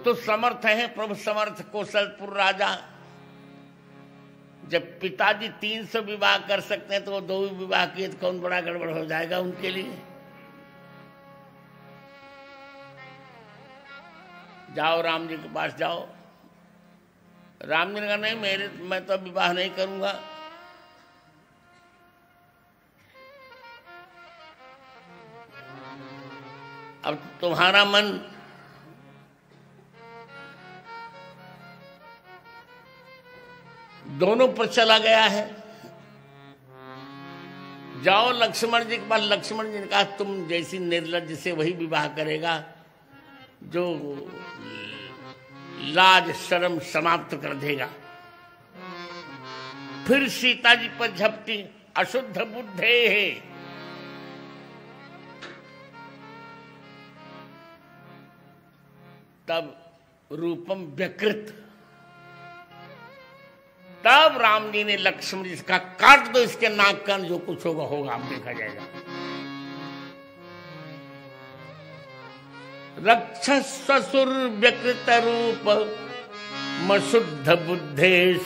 तो समर्थ हैं, प्रभु समर्थ कौशलपुर राजा। जब पिताजी 300 विवाह कर सकते हैं तो वो 2 विवाह किए तो कौन बड़ा गड़बड़ हो जाएगा उनके लिए। जाओ राम जी के पास जाओ। राम जी ने कहा नहीं, मैं तो विवाह नहीं करूंगा। अब तुम्हारा मन दोनों पर चला गया है। जाओ लक्ष्मण जी के पास। लक्ष्मण जी ने कहा तुम जैसी निर्लज्ज से वही विवाह करेगा जो लाज शर्म समाप्त कर देगा। फिर सीता जी पर झपटी, अशुद्ध बुद्धे है। तब रूपम व्यकृत। तब राम जी ने लक्ष्मण जी से कहा काट दो इसके नाक कान, जो कुछ होगा होगा, अब देखा जाएगा। रक्ष ससुर व्यकृत रूप मशुद्ध बुद्धेश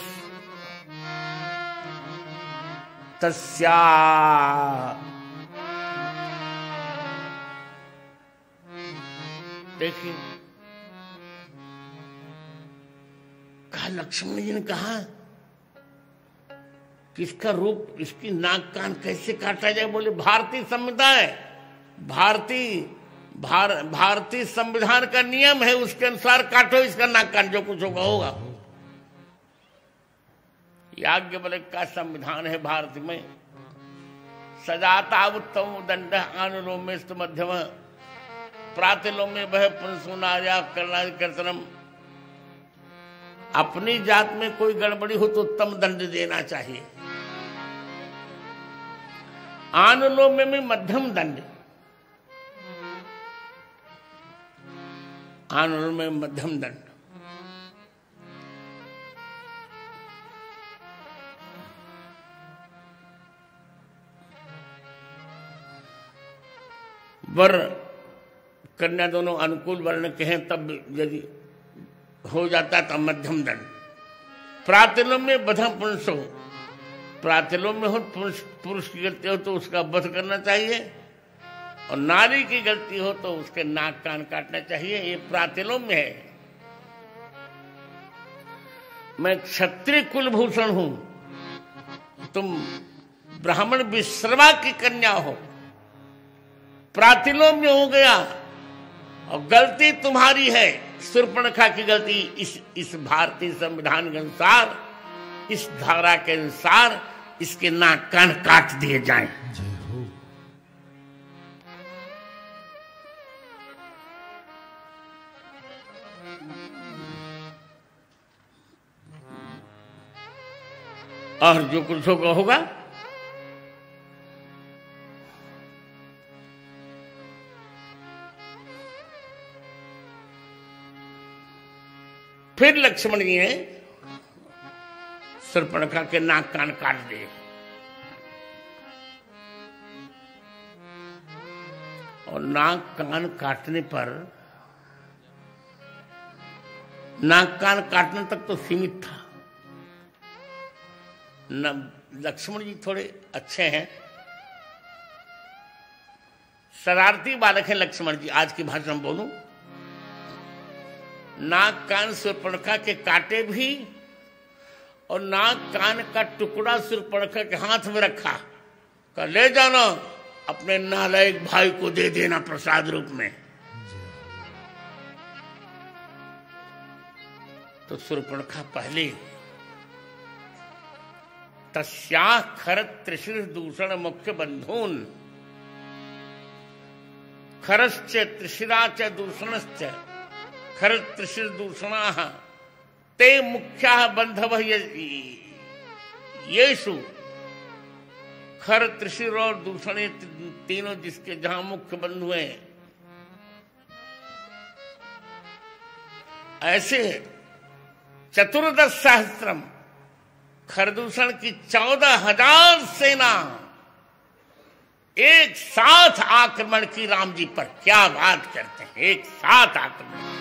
तस्या। देखिए कहा, लक्ष्मण जी ने कहा कि इसका रूप, इसकी नाक कान कैसे काटा जाए। बोले भारतीय संविधा है, भारतीय संविधान का नियम है, उसके अनुसार काटो इसका नाक कान, जो कुछ होगा होगा। याज्ञवल्क्य का संविधान है भारत में। सजाता उत्तम दंड अनुलोमेस्तु मध्यम प्रातिलोम्य वह पुंसुनार्या कर्तनम। अपनी जात में कोई गड़बड़ी हो तो उत्तम दंड देना चाहिए। अनुलोम्य में मध्यम दंड, अनुलोम्य में मध्यम दंड। वर कन्या दोनों अनुकूल वर्ण के हैं तब यदि हो जाता तब मध्यम दंड। प्रातिलोम्य बधम पुरुषो, प्रातिलोम्य हो पुरुष की गलती हो तो उसका वध करना चाहिए, और नारी की गलती हो तो उसके नाक कान काटना चाहिए। ये प्रातिलोम्य है। मैं क्षत्रिय कुलभूषण हूं, तुम ब्राह्मण विश्रवा की कन्या हो, प्रातिलोम्य हो गया और गलती तुम्हारी है। शूर्पणखा की गलती इस भारतीय संविधान के अनुसार, इस धारा के अनुसार इसके नाक कान काट दिए जाएं। और जो कुछ होगा होगा। फिर लक्ष्मण जी ने शूर्पणखा के नाक कान काट दिए। और नाक कान काटने पर, नाक कान काटने तक तो सीमित था। लक्ष्मण जी थोड़े अच्छे हैं, शरारती बालक है लक्ष्मण जी। आज की भाषा में बोलूं, नाक कान शूर्पणखा के काटे भी और नाक कान का टुकड़ा शूर्पणखा के हाथ में रखा, कहा ले जाना अपने नालायक भाई को दे देना प्रसाद रूप में। तो शूर्पणखा पहले तस्या खरत त्रिशिर दूषण मुख्य बंधून खरश्च त्रिशिरा च दूषणश्च खरत त्रिशिर दूषणाः ते मुख्याः बंधवः येषु। खर त्रिशिर और दूषणे तीनों जिसके जहां मुख्य बंधु हैं, ऐसे चतुर्दश सहस्त्रम खरदूषण की 14,000 सेना एक साथ आक्रमण की राम जी पर। क्या बात करते हैं, एक साथ आक्रमण।